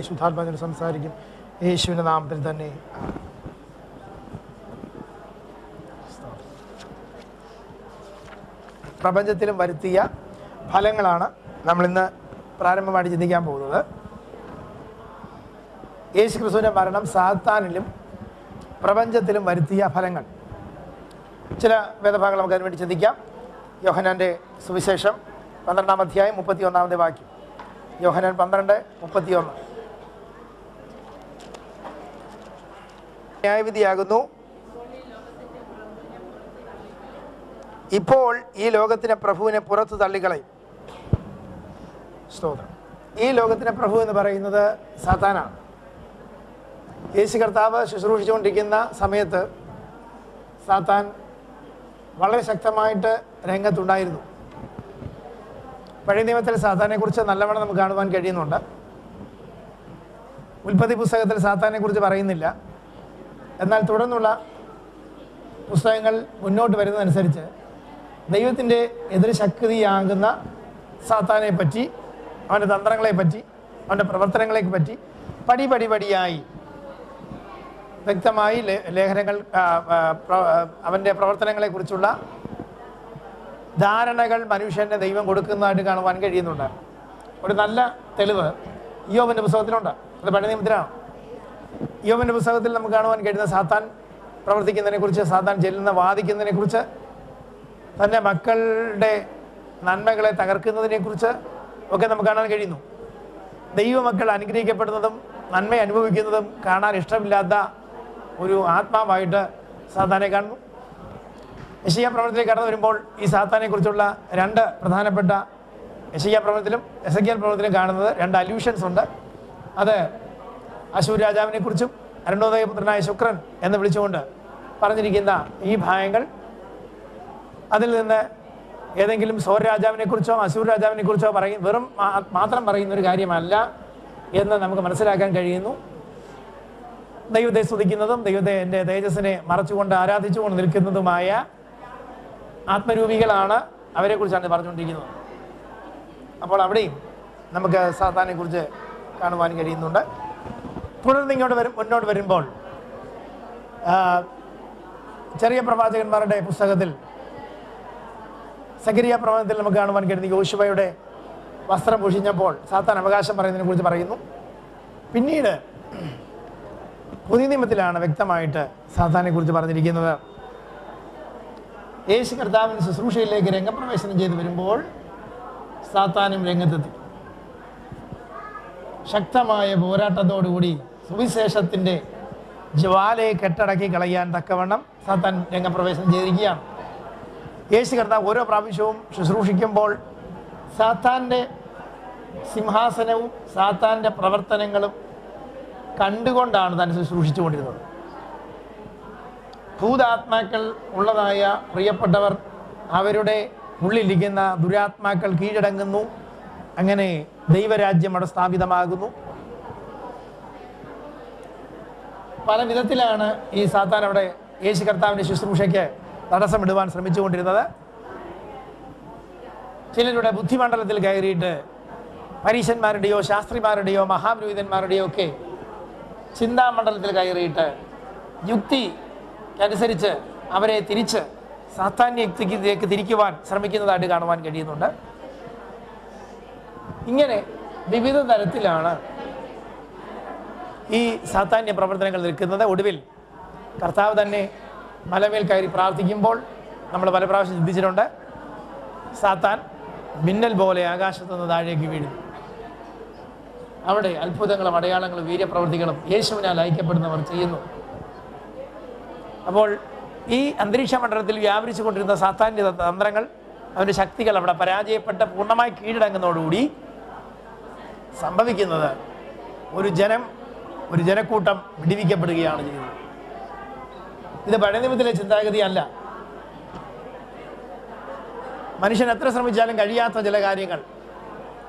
ശുദ്ധാത്മാവിനോട് സംസാരിക്കും. യേശുവിൻ്റെ നാമത്തിൽ തന്നെ. പ്രപഞ്ചത്തിലും വരുത്തിയ ഫലങ്ങളാണ് നമ്മളിന്ന് പ്രാരംഭമായിട്ട് ചിന്തിക്കാൻ പോകുന്നത്. യേശു ക്രിസ്തുവിൻ്റെ മരണം സാത്താനിലും പ്രപഞ്ചത്തിലും വരുത്തിയ ഫലങ്ങൾ. ചില വേദഭാഗങ്ങൾ നമുക്ക് അതിനുവേണ്ടി ചിന്തിക്കാം. യോഹന്നാൻ്റെ സുവിശേഷം 12-ാം അധ്യായം 31-ാമത്തെ വാക്യം. യോഹന്നാൻ 12:31. ന്യായവിധിയാകുന്നു, ഇപ്പോൾ ഈ ലോകത്തിൻ്റെ പ്രഭുവിനെ പുറത്തു തള്ളിക്കളയും. സ്തോത്രം. ഈ ലോകത്തിൻ്റെ പ്രഭു എന്ന് പറയുന്നത് സാത്താനാണ്. യേശു കർത്താവ് ശുശ്രൂഷിച്ചുകൊണ്ടിരിക്കുന്ന സമയത്ത് സാത്താൻ വളരെ ശക്തമായിട്ട് രംഗത്തുണ്ടായിരുന്നു. പഴയ നിയമത്തിൽ സാത്താനെക്കുറിച്ച് നല്ലവണ്ണം നമുക്ക് കാണുവാൻ കഴിയുന്നുണ്ട്. ഉൽപ്പത്തി പുസ്തകത്തിൽ സാത്താനെക്കുറിച്ച് പറയുന്നില്ല. എന്നാൽ തുടർന്നുള്ള പുസ്തകങ്ങൾ മുന്നോട്ട് വരുന്നതനുസരിച്ച് ദൈവത്തിൻ്റെ എതിർ ശക്തിയാകുന്ന സാത്താനെ പറ്റി, അവൻ്റെ തന്ത്രങ്ങളെപ്പറ്റി, അവൻ്റെ പ്രവർത്തനങ്ങളെ പറ്റി പടിയായി വ്യക്തമായി ലേഖനങ്ങൾ, അവൻ്റെ പ്രവർത്തനങ്ങളെക്കുറിച്ചുള്ള ധാരണകൾ മനുഷ്യൻ്റെ ദൈവം കൊടുക്കുന്നതായിട്ട് കാണുവാൻ കഴിയുന്നുണ്ട്. ഒരു നല്ല തെളിവ് യോബിൻ്റെ പുസ്തകത്തിലുണ്ട്. അത് പഴയ നിയമത്തിലാണ്. യോബിൻ്റെ പുസ്തകത്തിൽ നമുക്ക് കാണുവാൻ കഴിയുന്ന സാത്താൻ പ്രവർത്തിക്കുന്നതിനെക്കുറിച്ച്, സാത്താൻ ചെല്ലുന്ന വാദിക്കുന്നതിനെക്കുറിച്ച്, തൻ്റെ മക്കളുടെ നന്മകളെ തകർക്കുന്നതിനെക്കുറിച്ച് ഒക്കെ നമുക്ക് കാണാൻ കഴിയുന്നു. ദൈവമക്കൾ അനുഗ്രഹിക്കപ്പെടുന്നതും നന്മ അനുഭവിക്കുന്നതും കാണാൻ ഇഷ്ടമില്ലാത്ത ഒരു ആത്മാവായിട്ട് സാത്താനെ കാണുന്നു. യെശയ്യാ പ്രവചനത്തിലേക്ക് കടന്നു വരുമ്പോൾ ഈ സാത്താനെക്കുറിച്ചുള്ള രണ്ട് പ്രധാനപ്പെട്ട, യെശയ്യാ പ്രവചനത്തിലും എസെക്കിയേൽ പ്രവചനത്തിലും കാണുന്നത് രണ്ട് അല്യൂഷൻസ് ഉണ്ട്. അത് അശൂർ രാജാവിനെക്കുറിച്ചും അരുണോദയപുത്രനായ ശുക്രൻ എന്ന് വിളിച്ചുകൊണ്ട് പറഞ്ഞിരിക്കുന്ന ഈ ഭാഗങ്ങൾ, അതിൽ നിന്ന് ഏതെങ്കിലും സോർ രാജാവിനെക്കുറിച്ചോ അശൂർ രാജാവിനെക്കുറിച്ചോ മാത്രം പറയുന്നൊരു കാര്യമല്ല എന്ന് നമുക്ക് മനസ്സിലാക്കാൻ കഴിയുന്നു. ദൈവത്തെ സ്തുതിക്കുന്നതും ദൈവത്തെ തേജസ്സിനെ മറച്ചുകൊണ്ട് ആരാധിച്ചുകൊണ്ട് നിൽക്കുന്നതുമായ ആത്മരൂപികളാണ് അവരെക്കുറിച്ചാണ് പറഞ്ഞുകൊണ്ടിരിക്കുന്നത്. അപ്പോൾ അവിടെയും നമുക്ക് സാത്താനെക്കുറിച്ച് കാണുവാൻ കഴിയുന്നുണ്ട്. തുടർന്ന് മുന്നോട്ട് വരുമ്പോൾ ചെറിയ പ്രവാചകന്മാരുടെ പുസ്തകത്തിൽ സഖരിയ പ്രവചനത്തിൽ നമുക്ക് കാണുവാൻ കഴിയുന്ന യോശുവയുടെ വസ്ത്രം പൊഷിഞ്ഞപ്പോൾ സാത്താൻ അവകാശം പറയുന്നതിനെ കുറിച്ച് പറയുന്നു. പിന്നീട് പുതിയ നിയമത്തിലാണ് വ്യക്തമായിട്ട് സാത്താനെ കുറിച്ച് പറഞ്ഞിരിക്കുന്നത്. യേശു കർത്താവിൻ്റെ ശുശ്രൂഷയിലേക്ക് രംഗപ്രവേശനം ചെയ്ത് വരുമ്പോൾ സാത്താനും രംഗത്തെത്തി. ശക്തമായ പോരാട്ടത്തോടുകൂടി സുവിശേഷത്തിൻ്റെ ജ്വാലയെ കെട്ടടക്കി കളയാൻ തക്കവണ്ണം സാത്താൻ രംഗപ്രവേശനം ചെയ്തിരിക്കുകയാണ്. യേശു കർത്താവ് ഓരോ പ്രാവശ്യവും ശുശ്രൂഷിക്കുമ്പോൾ സാത്താൻ്റെ സിംഹാസനവും സാത്താൻ്റെ പ്രവർത്തനങ്ങളും കണ്ടുകൊണ്ടാണ് താൻ ശുശ്രൂഷിച്ചുകൊണ്ടിരുന്നത്. ഭൂതാത്മാക്കൾ ഉള്ളതായ പ്രിയപ്പെട്ടവർ, അവരുടെ ഉള്ളിലിരിക്കുന്ന ദുരാത്മാക്കൾ കീഴടങ്ങുന്നു. അങ്ങനെ ദൈവരാജ്യം അവിടെ സ്ഥാപിതമാകുന്നു. പല വിധത്തിലാണ് ഈ സാത്താൻ അവിടെ യേശു കർത്താവിൻ്റെ ശുശ്രൂഷയ്ക്ക് തടസ്സമിടുവാൻ ശ്രമിച്ചുകൊണ്ടിരുന്നത്. ചിലരുടെ ബുദ്ധിമണ്ഡലത്തിൽ കയറിയിട്ട് പരീശന്മാരുടെയോ ശാസ്ത്രിമാരുടെയോ മഹാപുരോഹിതന്മാരുടെയോ ഒക്കെ ചിന്താമണ്ഡലത്തിൽ കയറിയിട്ട് യുക്തിക്കനുസരിച്ച് അവരെ തിരിച്ച് സാത്താന്യ യുക്തിക്ക് തിരിക്കുവാൻ ശ്രമിക്കുന്നതായിട്ട് കാണുവാൻ കഴിയുന്നുണ്ട്. ഇങ്ങനെ വിവിധ തരത്തിലാണ് ഈ സാത്താന്യ പ്രവർത്തനങ്ങൾ നിൽക്കുന്നത്. ഒടുവിൽ കർത്താവ് തന്നെ മലമേൽ കയറി പ്രാർത്ഥിക്കുമ്പോൾ നമ്മൾ പല പ്രാവശ്യം ചിന്തിച്ചിട്ടുണ്ട്, സാത്താൻ മിന്നൽ പോലെ ആകാശത്തു നിന്ന് താഴേക്ക് വീഴുന്നു. അവിടെ അത്ഭുതങ്ങളും അടയാളങ്ങളും വീര്യപ്രവൃത്തികളും യേശുവിനാൽ ഐക്യപ്പെടുന്നവർ ചെയ്യുന്നു. അപ്പോൾ ഈ അന്തരീക്ഷ മണ്ഡലത്തിൽ വ്യാപരിച്ചു കൊണ്ടിരുന്ന സാത്താന്യ തന്ത്രങ്ങൾ, അവൻ്റെ ശക്തികൾ അവിടെ പരാജയപ്പെട്ട് പൂർണ്ണമായി കീഴടങ്ങുന്നതോടുകൂടി സംഭവിക്കുന്നത് ഒരു ജനക്കൂട്ടം വിടിവിക്കപ്പെടുകയാണ് ചെയ്യുന്നത്. ഇത് പഴയ നിയമത്തിലെ ചിന്താഗതിയല്ല. മനുഷ്യൻ എത്ര ശ്രമിച്ചാലും കഴിയാത്ത ചില കാര്യങ്ങൾ,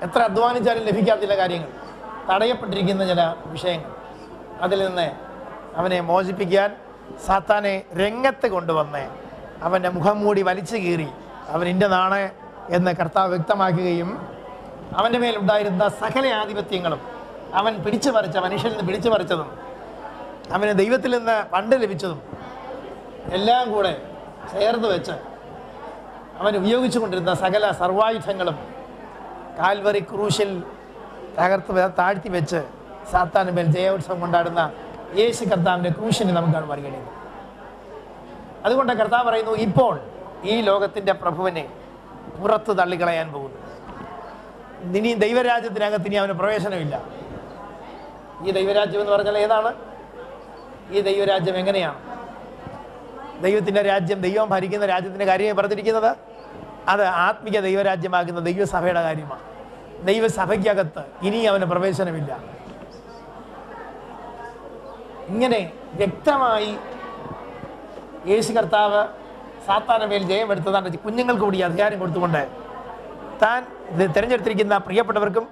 എത്ര അധ്വാനിച്ചാലും ലഭിക്കാത്ത ചില കാര്യങ്ങൾ, തടയപ്പെട്ടിരിക്കുന്ന ചില വിഷയങ്ങൾ, അതിൽ നിന്ന് അവനെ മോചിപ്പിക്കാൻ സാത്താനെ രംഗത്ത് കൊണ്ടുവന്ന് അവൻ്റെ മുഖം മൂടി വലിച്ചു കീറി അവൻ ഇന്നതാണ് എന്ന് കർത്താവ് വ്യക്തമാക്കുകയും അവൻ്റെ മേലുണ്ടായിരുന്ന സകല ആധിപത്യങ്ങളും അവൻ പിടിച്ചു പറിച്ച മനുഷ്യനിൽ നിന്ന് പിടിച്ചു പറിച്ചതും അവന് ദൈവത്തിൽ നിന്ന് പണ്ട് ലഭിച്ചതും എല്ലാം കൂടെ ചേർത്ത് വെച്ച് അവൻ ഉപയോഗിച്ചു കൊണ്ടിരുന്ന സകല സർവായുധങ്ങളും കാൽവറി ക്രൂശിൽ താഴ്ത്തി വെച്ച് സാത്താന് മേൽ ജയോത്സവം കൊണ്ടാടുന്ന യേശു കർത്താവിൻ്റെ ക്രൂശിനെ നമുക്കാണ് പരിഗണിക്കുന്നത്. അതുകൊണ്ട് കർത്താവ് പറയുന്നു, ഇപ്പോൾ ഈ ലോകത്തിൻ്റെ പ്രഭുവിനെ പുറത്ത് തള്ളിക്കളയാൻ പോകുന്നു. ഇനി ദൈവരാജ്യത്തിനകത്ത് ഇനി അവന് പ്രവേശനമില്ല. ഈ ദൈവരാജ്യം എന്ന് പറഞ്ഞാൽ ഏതാണ്? ഈ ദൈവരാജ്യം എങ്ങനെയാണ്? ദൈവത്തിൻ്റെ രാജ്യം, ദൈവം ഭരിക്കുന്ന രാജ്യത്തിൻ്റെ കാര്യമായി പറഞ്ഞിരിക്കുന്നത് അത് ആത്മിക ദൈവരാജ്യമാകുന്ന ദൈവസഭയുടെ കാര്യമാണ്. ദൈവസഭയ്ക്കകത്ത് ഇനി അവന് പ്രവേശനമില്ല. ഇങ്ങനെ വ്യക്തമായി യേശു കർത്താവ് സാത്താന് മേൽ ജയമെടുത്തതാണ് കുഞ്ഞുങ്ങൾക്ക് കൂടി അധികാരം കൊടുത്തുകൊണ്ട് താൻ തിരഞ്ഞെടുത്തിരിക്കുന്ന പ്രിയപ്പെട്ടവർക്കും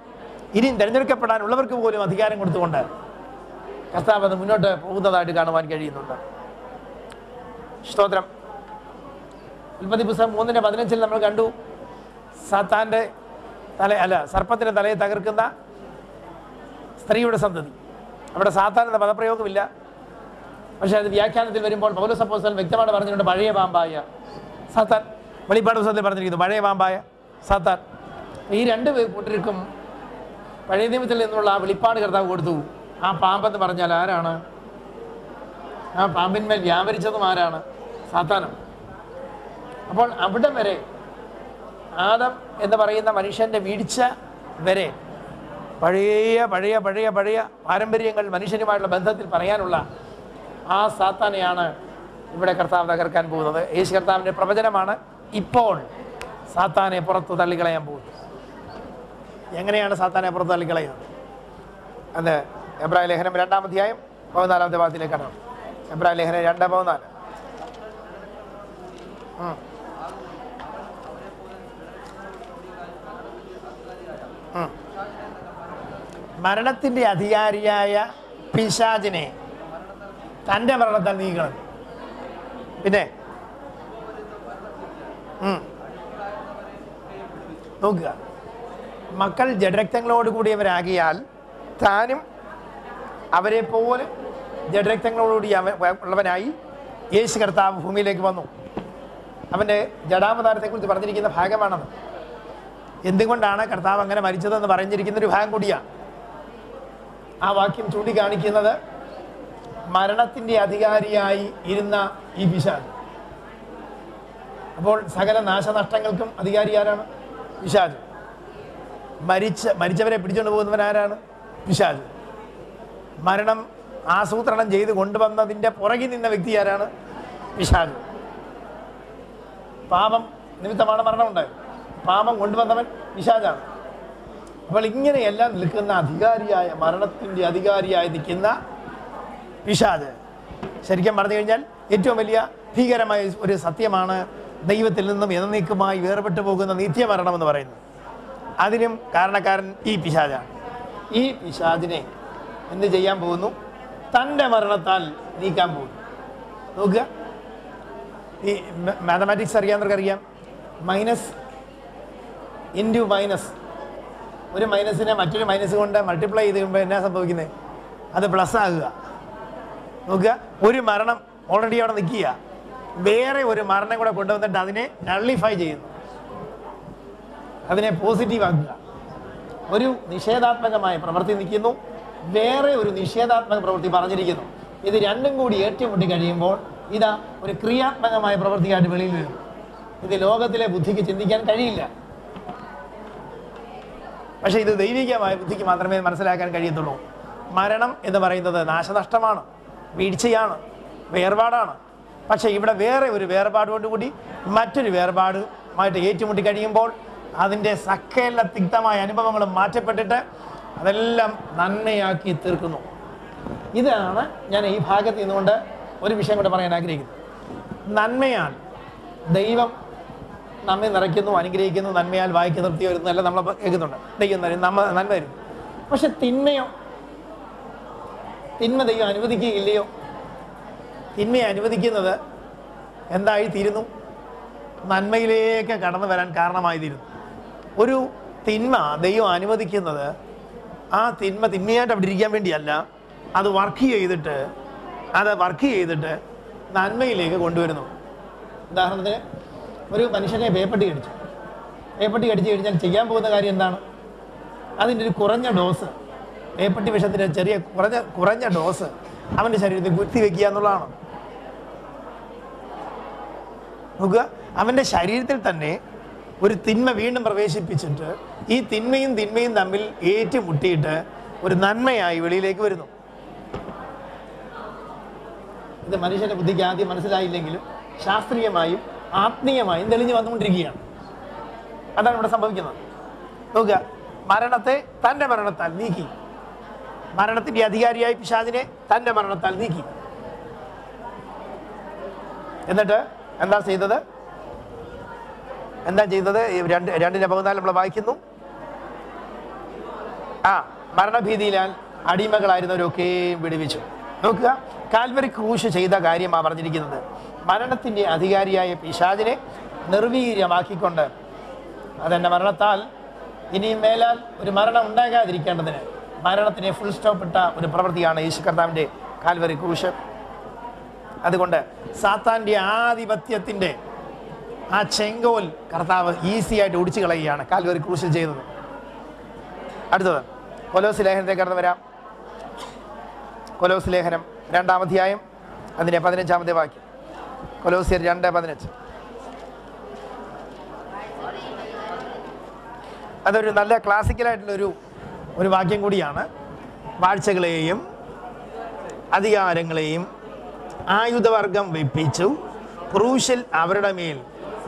ഇനിയും തിരഞ്ഞെടുക്കപ്പെടാനുള്ളവർക്ക് പോലും അധികാരം കൊടുത്തുകൊണ്ട് കർത്താവ് അത് മുന്നോട്ട് പോകുന്നതായിട്ട് കാണുവാൻ കഴിയുന്നുണ്ട്. സ്തോത്രം. ഉൽപ്പത്തി പുസ്തകം 3:15 നമ്മൾ കണ്ടു, സാത്താൻ്റെ സർപ്പത്തിൻ്റെ തലയെ തകർക്കുന്ന സ്ത്രീയുടെ സന്തതി. അവിടെ സാത്താൻ എന്ന പദപ്രയോഗമില്ല, പക്ഷേ അത് വ്യാഖ്യാനത്തിൽ വരുമ്പോൾ പൗലോസ് അപ്പോസ്തലൻ വ്യക്തമായിട്ട് പറഞ്ഞിട്ടുണ്ട്, പഴയ പാമ്പായ സാത്താൻ. വെളിപ്പാട് പുസ്തകത്തിൽ പറഞ്ഞിരിക്കുന്നു പഴയ പാമ്പായ സാത്താൻ. ഈ രണ്ട് കൂട്ടർക്കും പഴയ നിയമത്തിൽ നിന്നുള്ള ആ വെളിപ്പാട് കർത്താവ് കൊടുത്തു. ആ പാമ്പെന്ന് പറഞ്ഞാൽ ആരാണ്? ആ പാമ്പിന്മേൽ വ്യാപരിച്ചതും ആരാണ്? സാത്താനം. അപ്പോൾ അവിടെ വരെ ആദം എന്ന് പറയുന്ന മനുഷ്യൻ്റെ വീഴ്ച വരെ പഴയ പഴയ പഴയ പഴയ പാരമ്പര്യങ്ങൾ മനുഷ്യനുമായിട്ടുള്ള ബന്ധത്തിൽ പറയാനുള്ള ആ സാത്താനെയാണ് ഇവിടെ കർത്താവ് തകർക്കാൻ പോകുന്നത്. യേശു കർത്താവിൻ്റെ പ്രവചനമാണ് ഇപ്പോൾ സാത്താനെ പുറത്ത് തള്ളിക്കളയാൻ പോകുന്നത്. എങ്ങനെയാണ് സാത്താനെ പുറത്ത് തള്ളിക്കളയുന്നത്? അത് എബ്രായ ലേഖനം 2-ാം അധ്യായം 14-ാമത്തെ ഭാഗത്തിലേക്ക് കാണാം. എബ്രായ ലേഖനം 2:14. മരണത്തിൻ്റെ അധികാരിയായ പിശാചിനെ തൻ്റെ മരണത്താൽ നീക്കണം. പിന്നെ നോക്കുക, മക്കൾ ജഡരക്തങ്ങളോട് കൂടിയവരാകിയാൽ താനും അവരെ പോലെ ജഡരക്തങ്ങളോടുകൂടി ഉള്ളവനായി യേശു കർത്താവ് ഭൂമിയിലേക്ക് വന്നു. അവൻ്റെ ജഡാവതാരത്തെക്കുറിച്ച് പറഞ്ഞിരിക്കുന്ന ഭാഗമാണത്. എന്തുകൊണ്ടാണ് കർത്താവ് അങ്ങനെ മരിച്ചതെന്ന് പറഞ്ഞിരിക്കുന്നൊരു ഭാഗം കൂടിയാണ്. ആ വാക്യം ചൂണ്ടിക്കാണിക്കുന്നത് മരണത്തിൻ്റെ അധികാരിയായി ഇരുന്ന ഈ പിശാച്. അപ്പോൾ സകല നാശനഷ്ടങ്ങൾക്കും അധികാരി ആരാണ്? പിശാച്. മരിച്ചവരെ പിടിച്ചുകൊണ്ട് പോകുന്നവനാരാണ്? പിശാച്. മരണം ആസൂത്രണം ചെയ്ത് കൊണ്ടുവന്നതിൻ്റെ പുറകിൽ നിന്ന വ്യക്തി ആരാണ്? പിശാച്. പാപം നിമിത്തമാണ് മരണമുണ്ടായത്. പാപം കൊണ്ടുവന്നവൻ പിശാചാണ്. അപ്പോൾ ഇങ്ങനെയെല്ലാം നിൽക്കുന്ന അധികാരിയായ, മരണത്തിൻ്റെ അധികാരിയായി നിൽക്കുന്ന പിശാച്, ശരിക്കും പറഞ്ഞു കഴിഞ്ഞാൽ ഏറ്റവും വലിയ ഭീകരമായ ഒരു സത്യമാണ് ദൈവത്തിൽ നിന്നും എന്നേക്കുമായി വേർപെട്ടു പോകുന്ന നിത്യമരണം എന്ന് പറയുന്നത്. അതിനും കാരണക്കാരൻ ഈ പിശാചാണ്. ഈ പിശാചിനെ എന്ത് ചെയ്യാൻ പോകുന്നു? തൻ്റെ മരണത്താൽ നീക്കാൻ പോകുന്നു. നോക്കുക, ഈ മാത്തമാറ്റിക്സ് അറിയാവുന്നവർക്കറിയാം, മൈനസ് ഇൻറ്റു മൈനസ്. ഒരു മൈനസിനെ മറ്റൊരു മൈനസ് കൊണ്ട് മൾട്ടിപ്ലൈ ചെയ്ത് കഴിയുമ്പോൾ എന്നാ സംഭവിക്കുന്നത്? അത് പ്ലസ് ആകുക. നോക്കുക, ഒരു മരണം ഓൾറെഡി അവിടെ നിൽക്കുക, വേറെ ഒരു മരണം കൂടെ കൊണ്ടുവന്നിട്ട് അതിനെ നള്ളിഫൈ ചെയ്യുന്നു, അതിനെ പോസിറ്റീവ് ആക്കുക. ഒരു നിഷേധാത്മകമായ പ്രവൃത്തി നിൽക്കുന്നു, വേറെ ഒരു നിഷേധാത്മക പ്രവൃത്തി പറഞ്ഞിരിക്കുന്നു. ഇത് രണ്ടും കൂടി ഏറ്റുമുട്ടി കഴിയുമ്പോൾ ഇതാ ഒരു ക്രിയാത്മകമായ പ്രവൃത്തിയായിട്ട് വെളിയിൽ വരും. ഇത് ലോകത്തിലെ ബുദ്ധിക്ക് ചിന്തിക്കാൻ കഴിയില്ല. പക്ഷേ ഇത് ദൈവികമായ ബുദ്ധിക്ക് മാത്രമേ മനസ്സിലാക്കാൻ കഴിയത്തുള്ളൂ. മരണം എന്ന് പറയുന്നത് നാശനഷ്ടമാണ്, വീഴ്ചയാണ്, വേർപാടാണ്. പക്ഷേ ഇവിടെ വേറെ ഒരു വേർപാടോടുകൂടി മറ്റൊരു വേർപാടുമായിട്ട് ഏറ്റുമുട്ടി കഴിയുമ്പോൾ അതിൻ്റെ സകല തിക്തമായ അനുഭവങ്ങളും മാറ്റപ്പെട്ടിട്ട് അതെല്ലാം നന്മയാക്കി തീർക്കുന്നു. ഇതാണ് ഞാൻ ഈ ഭാഗത്ത് നിന്നുകൊണ്ട് ഒരു വിഷയം കൂടെ പറയാൻ ആഗ്രഹിക്കുന്നത്. നന്മയാൽ ദൈവം നമ്മെ നിറയ്ക്കുന്നു, അനുഗ്രഹിക്കുന്നു, നന്മയാൽ വായിക്ക് നിർത്തി വരുന്നു, എല്ലാം നമ്മൾ കേൾക്കുന്നുണ്ട്. ദൈവം തരും, നന്മ തരും. പക്ഷെ തിന്മ ദൈവം അനുവദിക്കുകയില്ലയോ? തിന്മയെ അനുവദിക്കുന്നത് എന്തായി തീരുന്നു? നന്മയിലേക്ക് കടന്നു വരാൻ കാരണമായി തീരുന്നു. ഒരു തിന്മ ദൈവം അനുവദിക്കുന്നത് ആ തിന്മയായിട്ട് അവിടെ ഇരിക്കാൻ വേണ്ടിയല്ല, അത് വർക്ക് ചെയ്തിട്ട് നന്മയിലേക്ക് കൊണ്ടുവരുന്നു. ഉദാഹരണത്തിന് ഒരു മനുഷ്യനെ പേപ്പട്ടി കടിച്ചു കഴിഞ്ഞാൽ ചെയ്യാൻ പോകുന്ന കാര്യം എന്താണ്? അതിൻ്റെ ഒരു കുറഞ്ഞ ഡോസ്, പേപ്പട്ടി വിഷത്തിൻ്റെ ചെറിയ കുറഞ്ഞ ഡോസ് അവൻ്റെ ശരീരത്തിൽ കുത്തിവെക്കുക എന്നുള്ളതാണ്. നോക്കുക, അവൻ്റെ ശരീരത്തിൽ തന്നെ ഒരു തിന്മ വീണ്ടും പ്രവേശിപ്പിച്ചിട്ട് ഈ തിന്മയും തമ്മിൽ ഏറ്റുമുട്ടിയിട്ട് ഒരു നന്മയായി വെളിയിലേക്ക് വരുന്നു. ഇത് മനുഷ്യന്റെ ബുദ്ധിക്ക് ആദ്യം മനസ്സിലായില്ലെങ്കിലും ശാസ്ത്രീയമായും ആത്മീയമായും തെളിഞ്ഞു വന്നുകൊണ്ടിരിക്കുകയാണ്. അതാണ് ഇവിടെ സംഭവിക്കുന്നത്. നോക്കുക, മരണത്തെ തൻ്റെ മരണത്താൽ നീക്കി, മരണത്തിൻ്റെ അധികാരിയായ പിശാചിനെ തൻ്റെ മരണത്താൽ നീക്കി. എന്നിട്ട് എന്താ ചെയ്തത്? 2:14 നമ്മൾ വായിക്കുന്നു. മരണഭീതിയിലാൽ അടിമകളായിരുന്നവരൊക്കെയും വിടുവിച്ചു. നോക്കുക, കാൽവരി ക്രൂശ് ചെയ്ത കാര്യമാണ് പറഞ്ഞിരിക്കുന്നത്. മരണത്തിൻ്റെ അധികാരിയായ പിശാചിനെ നിർവീര്യമാക്കിക്കൊണ്ട് അതെൻ്റെ മരണത്താൽ ഇനിയും മേലാൽ ഒരു മരണം ഉണ്ടാകാതിരിക്കേണ്ടതിന് മരണത്തിനെ ഫുൾ സ്റ്റോപ്പ് ഇട്ട ഒരു പ്രവൃത്തിയാണ് യേശു കർത്താവിൻ്റെ കാൽവരി ക്രൂശ്. അതുകൊണ്ട് സാത്താൻ്റെ ആധിപത്യത്തിൻ്റെ ആ ചെങ്കോൽ കർത്താവ് ഈസിയായിട്ട് ഒടിച്ചു കളയുകയാണ് കാൽവരി ക്രൂശിൽ ചെയ്തത്. അടുത്തത് കൊലോസ് ലേഖനത്തെ കടന്നു വരാം. കൊലോസ് ലേഖനം 2-ാം അധ്യായം അതിൻ്റെ 15-ാമത്തെ വാക്യം. കൊലോസ്യർ 2:15. അതൊരു നല്ല ക്ലാസിക്കലായിട്ടുള്ളൊരു വാക്യം കൂടിയാണ്. വാഴ്ചകളെയും അധികാരങ്ങളെയും ആയുധവർഗം വെപ്പിച്ചു ക്രൂശിൽ അവരുടെ മേൽ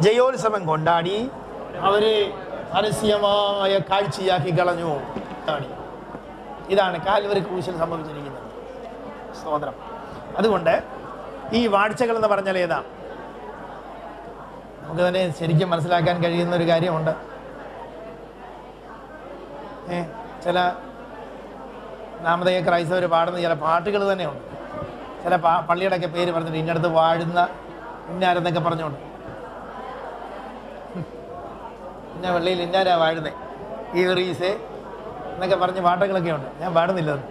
ജയോത്സവം കൊണ്ടാടി അവരെ പരസ്യമായ കാഴ്ചയാക്കി കളഞ്ഞു. ഇതാണ് കാൽവരി ക്രൂശിൽ സംഭവിച്ചിരിക്കുന്നത്. സ്തോത്രം. അതുകൊണ്ട് ഈ വാഴ്ചകൾ എന്ന് പറഞ്ഞാൽ ഏതാ? നമുക്ക് തന്നെ ശരിക്കും മനസ്സിലാക്കാൻ കഴിയുന്ന ഒരു കാര്യമുണ്ട്. ചില നാമധേയ ക്രൈസ്തവർ പാടുന്ന ചില പാട്ടുകൾ തന്നെയുണ്ട്. ചില പള്ളിയുടെയൊക്കെ പേര് പറഞ്ഞിട്ട് ഇന്നടുത്ത് വാഴുന്ന ഇന്നാരെന്നൊക്കെ പറഞ്ഞുകൊണ്ട്, ഇന്ന പള്ളിയിൽ ഇന്നാരാ വാഴുന്നേ ഈ റീസേ എന്നൊക്കെ പറഞ്ഞ് പാട്ടുകളൊക്കെ ഉണ്ട്. ഞാൻ പാടുന്നില്ലത്.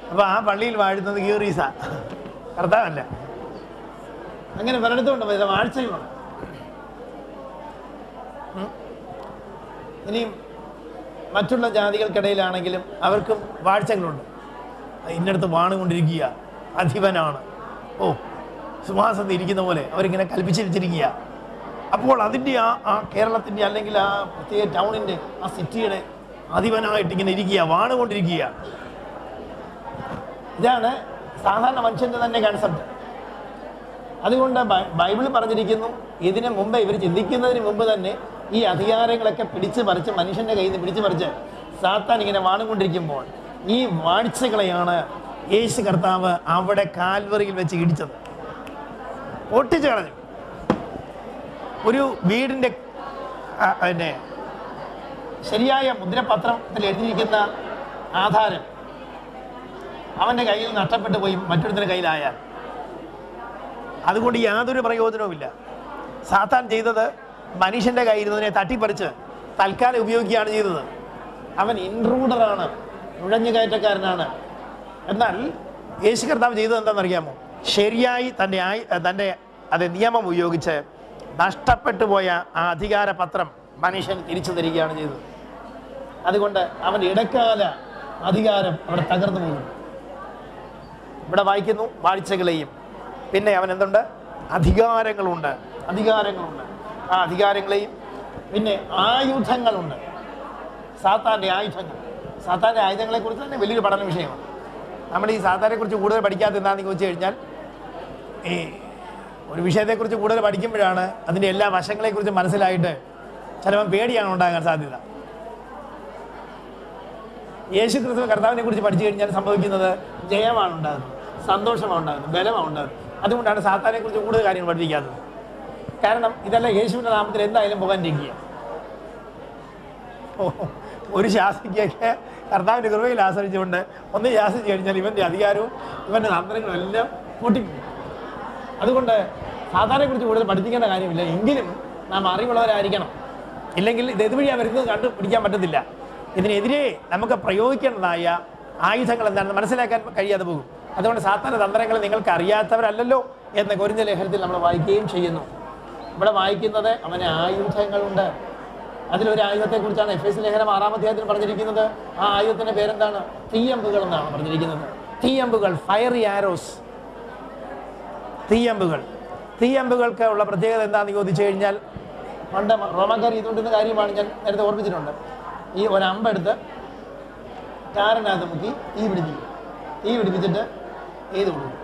അപ്പോൾ ആ പള്ളിയിൽ വാഴുന്നത് ഗീറീസ, കർത്താവല്ല. അങ്ങനെ പലയിടത്തുണ്ട് ചില വാഴ്ചകളുണ്ട്. ഇനിയും മറ്റുള്ള ജാതികൾക്കിടയിലാണെങ്കിലും അവർക്കും വാഴ്ചകളുണ്ട്. ഇന്നടുത്ത് വാണുകൊണ്ടിരിക്കുക, അധിപനാണ്, സിംഹാസനത്തിൽ ഇരിക്കുന്ന പോലെ അവരിങ്ങനെ കൽപ്പിച്ച് വെച്ചിരിക്കുക. അപ്പോൾ അതിൻ്റെ ആ കേരളത്തിൻ്റെ അല്ലെങ്കിൽ ആ പ്രത്യേക ടൗണിൻ്റെ ആ സിറ്റിയുടെ അധിപനായിട്ട് ഇങ്ങനെ ഇരിക്കുക, വാണുകൊണ്ടിരിക്കുക. ഇതാണ് സാധാരണ മനുഷ്യൻ്റെ തന്നെ കൺസെപ്റ്റ്. അതുകൊണ്ട് ബൈബിൾ പറഞ്ഞിരിക്കുന്നു, ഇതിന് മുമ്പ് ഇവർ ചിന്തിക്കുന്നതിന് മുമ്പ് തന്നെ ഈ അധികാരങ്ങളൊക്കെ പിടിച്ച് പറിച്ച് മനുഷ്യൻ്റെ കയ്യിൽ നിന്ന് പിടിച്ച് പറിച്ച് സാത്താൻ ഇങ്ങനെ വാണുകൊണ്ടിരിക്കുമ്പോൾ ഈ വാഴ്ചകളെയാണ് യേശു കർത്താവ് അവിടെ കാൽവറിയിൽ വെച്ച് ഇടിച്ചത്, പൊട്ടിച്ചു കളഞ്ഞു. ഒരു വീടിൻ്റെ ശരിയായ മുദ്രപത്രത്തിൽ എഴുതിയിരിക്കുന്ന ആധാരം അവൻ്റെ കയ്യിൽ നഷ്ടപ്പെട്ടു പോയി മറ്റൊരുത്തിൻ്റെ കയ്യിലായാൽ അതുകൊണ്ട് യാതൊരു പ്രയോജനവുമില്ല. സാത്താൻ ചെയ്തത് മനുഷ്യൻ്റെ കയ്യിരുന്നതിനെ തട്ടിപ്പറിച്ച് തൽക്കാലം ഉപയോഗിക്കുകയാണ് ചെയ്തത്. അവൻ ഇൻട്രൂഡറാണ്, നുഴഞ്ഞുകയറ്റക്കാരനാണ്. എന്നാൽ യേശു കർത്താവ് ചെയ്തത് എന്താണെന്നറിയാമോ? ശരിയായി തൻ്റെ നിയമം ഉപയോഗിച്ച് നഷ്ടപ്പെട്ടു പോയ ആ അധികാരപത്രം മനുഷ്യൻ തിരിച്ചു തരികയാണ് ചെയ്തത്. അതുകൊണ്ട് അവൻ്റെ ഇടക്കാല അധികാരം അവിടെ തകർന്നു പോകുന്നു. ഇവിടെ വായിക്കുന്നു വാഴ്ചകളെയും, പിന്നെ അവൻ എന്തുണ്ട്? അധികാരങ്ങളുണ്ട്. ആ അധികാരങ്ങളെയും, പിന്നെ ആയുധങ്ങളുണ്ട്. സാത്താൻ്റെ ആയുധങ്ങളെക്കുറിച്ച് തന്നെ വലിയൊരു പഠന വിഷയമാണ്. നമ്മൾ ഈ സാത്താനെക്കുറിച്ച് കൂടുതൽ പഠിക്കാത്ത എന്താണെന്ന് ചോദിച്ചു കഴിഞ്ഞാൽ, ഈ ഒരു വിഷയത്തെക്കുറിച്ച് കൂടുതൽ പഠിക്കുമ്പോഴാണ് അതിൻ്റെ എല്ലാ വശങ്ങളെക്കുറിച്ചും മനസ്സിലായിട്ട് ചിലപ്പോൾ പേടിയാണ് ഉണ്ടാകാൻ സാധ്യത. യേശു ക്രിസ്തു കർത്താവിനെ കുറിച്ച് പഠിച്ചു കഴിഞ്ഞാൽ സംഭവിക്കുന്നത് ജയമാണ് ഉണ്ടാകുന്നത്, സന്തോഷമാണ് ഉണ്ടാകുന്നത്, ബലമാണ് ഉണ്ടാകുന്നത്. അതുകൊണ്ടാണ് സാത്താനെക്കുറിച്ച് കൂടുതൽ കാര്യങ്ങൾ പഠിപ്പിക്കാത്തത്. കാരണം ഇതെല്ലാം യേശുവിൻ്റെ നാമത്തിൽ എന്തായാലും പോകാനിരിക്കുക. ഒരു ശാസ്ത്രിക്കൊക്കെ കർത്താവിൻ്റെ കൃപയിൽ ആശ്രയിച്ചുകൊണ്ട് ഒന്ന് ശാസിച്ചു കഴിഞ്ഞാൽ ഇവൻ്റെ അധികാരവും ഇവൻ്റെ തന്ത്രങ്ങളും എല്ലാം പൊട്ടിപ്പോകും. അതുകൊണ്ട് സാധാരണയെക്കുറിച്ച് കൂടുതൽ പഠിപ്പിക്കേണ്ട കാര്യമില്ല. എങ്കിലും നാം അറിവുള്ളവരായിരിക്കണം. ഇല്ലെങ്കിൽ ഇത് എതുവഴിയാണ് വരുന്നത് കണ്ടുപിടിക്കാൻ പറ്റത്തില്ല. ഇതിനെതിരെ നമുക്ക് പ്രയോഗിക്കേണ്ടതായ ആയുധങ്ങൾ എന്താണെന്ന് മനസ്സിലാക്കാൻ കഴിയാതെ പോകും. അതുകൊണ്ട് സാത്താൻ്റെ തന്ത്രങ്ങൾ നിങ്ങൾക്ക് അറിയാത്തവരല്ലല്ലോ എന്ന് കൊരിന്ത്യർ ലേഖനത്തിൽ നമ്മൾ വായിക്കുകയും ചെയ്യുന്നു. ഇവിടെ വായിക്കുന്നത് അവന് ആയുധങ്ങളുണ്ട്. അതിലൊരു ആയുധത്തെക്കുറിച്ചാണ് എഫേസ്യ ലേഖനം 6-ാം അധ്യായത്തിൽ പറഞ്ഞിരിക്കുന്നത്. ആ ആയുധത്തിൻ്റെ പേരെന്താണ്? തീയമ്പുകൾ എന്നാണ് പറഞ്ഞിരിക്കുന്നത്. തീയമ്പുകൾ, ഫയറി ആരോസ്, തീയമ്പുകൾ. തീയമ്പുകൾക്ക് ഉള്ള പ്രത്യേകത എന്താണെന്ന് ചോദിച്ചു കഴിഞ്ഞാൽ, പണ്ട് റോമാക്കാർ ചെയ്തുകൊണ്ടിരുന്ന കാര്യമാണ് ഞാൻ നേരത്തെ ഓർമ്മിച്ചിട്ടുണ്ട്. ഈ ഒരമ്പെടുത്ത് കാരനകത്ത് മുക്കി തീ പിടിപ്പിക്കും. തീ പിടിപ്പിച്ചിട്ട് എയ്ത് കൊടുക്കും.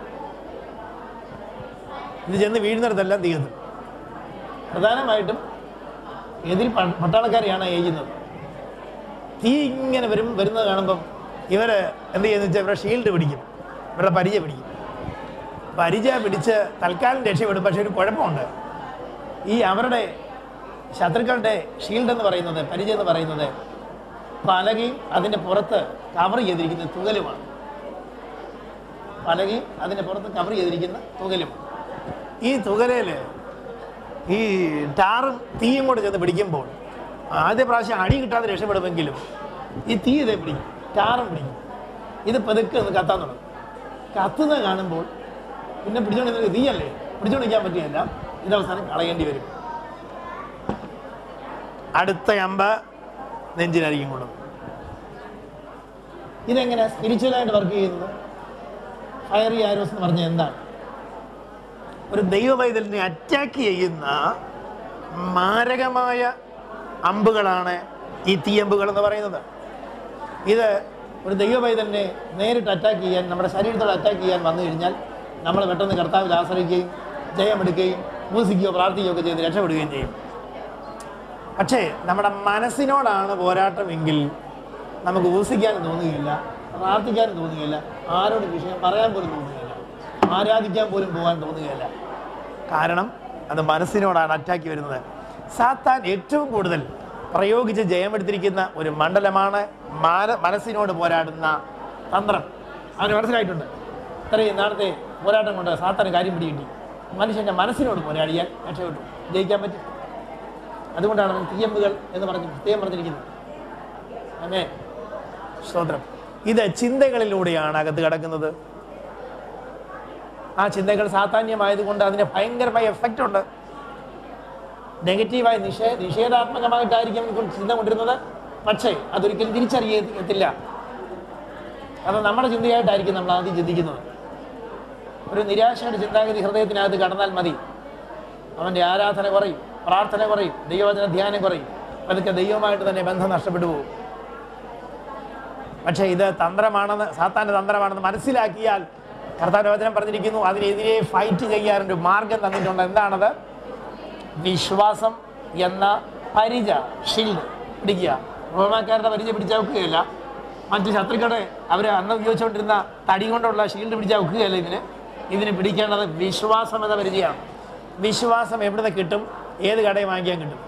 ഇത് ചെന്ന് വീഴുന്നിടത്തെല്ലാം തീ കത്തും. പ്രധാനമായിട്ടും എതിർ പട്ടാളക്കാരെയാണ് ചെയ്യുന്നത്. തീ ഇങ്ങനെ വരുന്നത് കാണുമ്പം ഇവർ എന്ത് ചെയ്യുന്നത് വെച്ചാൽ ഇവരുടെ ഷീൽഡ് പിടിക്കും, ഇവരുടെ പരിച പിടിക്കും. പരിച പിടിച്ച് തൽക്കാലം രക്ഷപ്പെടും. പക്ഷെ ഒരു കുഴപ്പമുണ്ട്. ഈ അവരുടെ ശത്രുക്കളുടെ ഷീൽഡ് എന്ന് പറയുന്നത്, പരിച എന്ന് പറയുന്നത് പലകയും അതിൻ്റെ പുറത്ത് കവർ ചെയ്തിരിക്കുന്ന തുകലുമാണ്. പലകയും അതിൻ്റെ പുറത്ത് കവർ ചെയ്തിരിക്കുന്ന തുകലുമാണ്. ഈ തുകലയിൽ ഈ ടാറും തീയും കൂടെ ചെന്ന് പിടിക്കുമ്പോൾ ആദ്യ പ്രാവശ്യം അടി കിട്ടാതെ രക്ഷപ്പെടുമെങ്കിലും ഈ തീ ഇതേ പിടിക്കും, ടാറും പിടിക്കും. ഇത് പതുക്കെ ഒന്ന് കത്താൻ തുടങ്ങും. കത്തുന്നത് കാണുമ്പോൾ പിന്നെ പിടിച്ചോണ്ടിരുന്നത് തീയല്ലേ, പിടിച്ചോണ്ടിരിക്കാൻ പറ്റിയല്ല. ഇതവസാനം കളയേണ്ടി വരും. അടുത്ത അമ്പ് നെഞ്ചിനായിരിക്കും കൊള്ളുന്നത്. ഇതെങ്ങനെ സ്പിരിച്വലായിട്ട് വർക്ക് ചെയ്യുന്നത്? ഫയറി ആരോസ് എന്ന് പറഞ്ഞാൽ എന്താണ്? ഒരു ദൈവവൈതലിനെ അറ്റാക്ക് ചെയ്യുന്ന മാരകമായ അമ്പുകളാണ് ഈ തീയമ്പുകൾ എന്ന് പറയുന്നത്. ഇത് ഒരു ദൈവവൈതലിനെ നേരിട്ട് അറ്റാക്ക് ചെയ്യാൻ, നമ്മുടെ ശരീരത്തോട് അറ്റാക്ക് ചെയ്യാൻ വന്നു കഴിഞ്ഞാൽ നമ്മൾ പെട്ടെന്ന് കർത്താവിൽ ആശ്രയിക്കുകയും ജയമെടുക്കുകയും മൂസിക്കുകയോ പ്രാർത്ഥിക്കുകയോ ഒക്കെ ചെയ്ത് രക്ഷപ്പെടുകയും ചെയ്യും. പക്ഷേ നമ്മുടെ മനസ്സിനോടാണ് പോരാട്ടമെങ്കിൽ നമുക്ക് ഊസിക്കാനും തോന്നുകയില്ല, പ്രാർത്ഥിക്കാനും തോന്നുകയില്ല, ആരോട് വിഷയം പറയാൻ പോലും തോന്നുകയില്ല, ആരാധിക്കാൻ പോലും പോകാൻ തോന്നുകയില്ല. കാരണം അത് മനസ്സിനോടാണ് അറ്റാക്ക് വരുന്നത്. സാത്താൻ ഏറ്റവും കൂടുതൽ പ്രയോഗിച്ച് ജയമെടുത്തിരിക്കുന്ന ഒരു മണ്ഡലമാണ് മനസ്സിനോട് പോരാടുന്ന തന്ത്രം. അവന് മനസ്സിലായിട്ടുണ്ട്. ഇത്രയും നാളത്തെ പോരാട്ടം കൊണ്ട് സാത്താൻ കാര്യം പിടികിട്ടി. മനുഷ്യൻ്റെ മനസ്സിനോട് പോരാടിയാൽ രക്ഷപ്പെട്ടു, ജയിക്കാൻ പറ്റും. അതുകൊണ്ടാണ് അവൻ തീയമ്പുകൾ എന്ന് പറഞ്ഞ് പ്രത്യേകം പറഞ്ഞിരിക്കുന്നത്. അല്ലേ? സ്തോത്രം. ഇത് ചിന്തകളിലൂടെയാണ് അകത്ത് കിടക്കുന്നത്. ആ ചിന്തകൾ സാധാന്യമായതുകൊണ്ട് അതിന് ഭയങ്കരമായ എഫക്റ്റ് ഉണ്ട്. നെഗറ്റീവായി നിഷേധാത്മകമായിട്ടായിരിക്കും ചിന്ത കൊണ്ടിരുന്നത്. പക്ഷേ അതൊരിക്കലും തിരിച്ചറിയത്തില്ല. അത് നമ്മുടെ ചിന്തയായിട്ടായിരിക്കും നമ്മൾ ആദ്യം ചിന്തിക്കുന്നത്. ഒരു നിരാശയുടെ ചിന്താഗതി ഹൃദയത്തിനകത്ത് കടന്നാൽ മതി, അവൻ്റെ ആരാധന കുറയും, പ്രാർത്ഥന കുറയും, ദൈവവചന ധ്യാനം കുറയും. അതൊക്കെ ദൈവമായിട്ട് തന്നെ ബന്ധം നഷ്ടപ്പെട്ടു പോകും. പക്ഷേ ഇത് തന്ത്രമാണെന്ന്, സാത്താൻ്റെ തന്ത്രമാണെന്ന് മനസ്സിലാക്കിയാൽ കർത്താവിന്റെ വചനം പറഞ്ഞിരിക്കുന്നു, അതിനെതിരെ ഫൈറ്റ് ചെയ്യാനൊരു മാർഗം തന്നിട്ടുണ്ട്. എന്താണത്? വിശ്വാസം എന്ന പരിച, ഷീൽഡ് പിടിക്കുക. റോമാക്കാരുടെ പരിച പിടിച്ചാൽ ഒക്കുകയല്ല. മറ്റു ശത്രുക്കളുടെ അവർ അന്ന് ഉപയോഗിച്ചുകൊണ്ടിരുന്ന തടി കൊണ്ടുള്ള ഷീൽഡ് പിടിച്ചാൽ ഒക്കുകയല്ല. ഇതിന് പിടിക്കേണ്ടത് വിശ്വാസം എന്ന പരിചയമാണ്. വിശ്വാസം എവിടുന്ന് കിട്ടും? ഏത് കടയിൽ വാങ്ങിക്കാൻ കിട്ടും?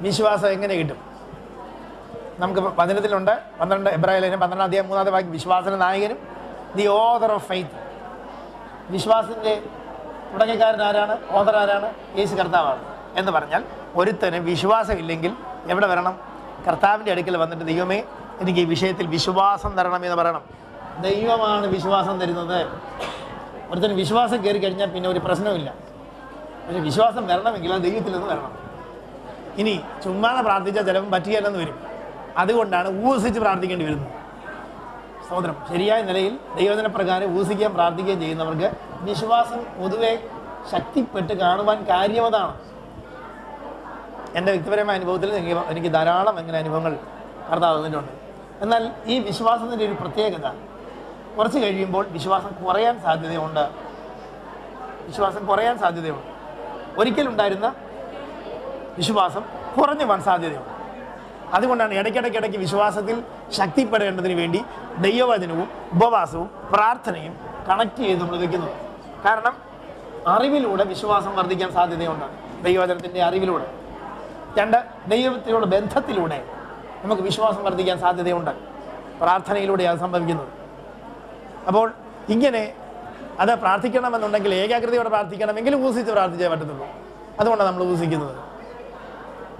വിശ്വാസം എങ്ങനെ കിട്ടും? നമുക്ക് വചനത്തിലുണ്ട് 12 എബ്രായ ലേഖനം 12-ാം അധ്യായം 3-ാമത്തെ വാക്യം, വിശ്വാസത്തിന്റെ നായകനും ദി ഓഥർ ഓഫ് ഫെയ്ത്ത്. വിശ്വാസത്തിന്റെ തുടക്കക്കാരൻ ആരാണ്? ഓഥർ ആരാണ്? യേശു കർത്താവാണ്. എന്ന് പറഞ്ഞാൽ ഒരുത്തന് വിശ്വാസമില്ലെങ്കിൽ എവിടെ വരണം? കർത്താവിൻ്റെ അടുക്കൽ വന്നിട്ട് ദൈവമേ എനിക്ക് ഈ വിഷയത്തിൽ വിശ്വാസം തരണം എന്ന് പറയണം. ദൈവമാണ് വിശ്വാസം തരുന്നത്. ഒരുത്തന് വിശ്വാസം കയറി കഴിഞ്ഞാൽ പിന്നെ ഒരു പ്രശ്നമില്ല. പക്ഷെ വിശ്വാസം വരണമെങ്കിൽ അത് ദൈവത്തിൽ നിന്ന് വരണം. ഇനി ചുമ്മാതെ പ്രാർത്ഥിച്ചാൽ ചിലപ്പം പറ്റുകയല്ലെന്ന് വരും. അതുകൊണ്ടാണ് ഊസിച്ച് പ്രാർത്ഥിക്കേണ്ടി വരുന്നത്. സ്തോത്രം. ശരിയായ നിലയിൽ ദൈവവചന പ്രകാരം ഊസിക്കുകയും പ്രാർത്ഥിക്കുകയും ചെയ്യുന്നവർക്ക് വിശ്വാസം പൊതുവെ ശക്തിപ്പെട്ട് കാണുവാൻ കാര്യമതാണ്. എൻ്റെ വ്യക്തിപരമായ അനുഭവത്തിൽ എനിക്ക് ധാരാളം അങ്ങനെ അനുഭവങ്ങൾ കർത്താവ് തന്നിട്ടുണ്ട്. എന്നാൽ ഈ വിശ്വാസത്തിൻ്റെ ഒരു പ്രത്യേകത, കുറച്ച് കഴിയുമ്പോൾ വിശ്വാസം കുറയാൻ സാധ്യതയുണ്ട്. ഒരിക്കലുണ്ടായിരുന്ന വിശ്വാസം കുറഞ്ഞു പോകാൻ സാധ്യതയുണ്ട്. അതുകൊണ്ടാണ് ഇടയ്ക്കിടയ്ക്ക് വിശ്വാസത്തിൽ ശക്തിപ്പെടേണ്ടതിന് വേണ്ടി ദൈവവചനവും ഉപവാസവും പ്രാർത്ഥനയും കണക്ട് ചെയ്ത് നമ്മൾ വയ്ക്കുന്നത്. കാരണം അറിവിലൂടെ വിശ്വാസം വർദ്ധിക്കാൻ സാധ്യതയുണ്ട്. ദൈവവചനത്തിൻ്റെ അറിവിലൂടെ. 2, ദൈവത്തിലുള്ള ബന്ധത്തിലൂടെ നമുക്ക് വിശ്വാസം വർദ്ധിക്കാൻ സാധ്യതയുണ്ട്. പ്രാർത്ഥനയിലൂടെ അത് സംഭവിക്കുന്നത്. അപ്പോൾ ഇങ്ങനെ അത് പ്രാർത്ഥിക്കണമെന്നുണ്ടെങ്കിൽ ഏകാഗ്രതയോടെ പ്രാർത്ഥിക്കണമെങ്കിൽ ഉപസിച്ച് പ്രാർത്ഥിച്ചേ പറ്റത്തുള്ളൂ. അതുകൊണ്ടാണ് നമ്മൾ ഉപസിക്കുന്നത്.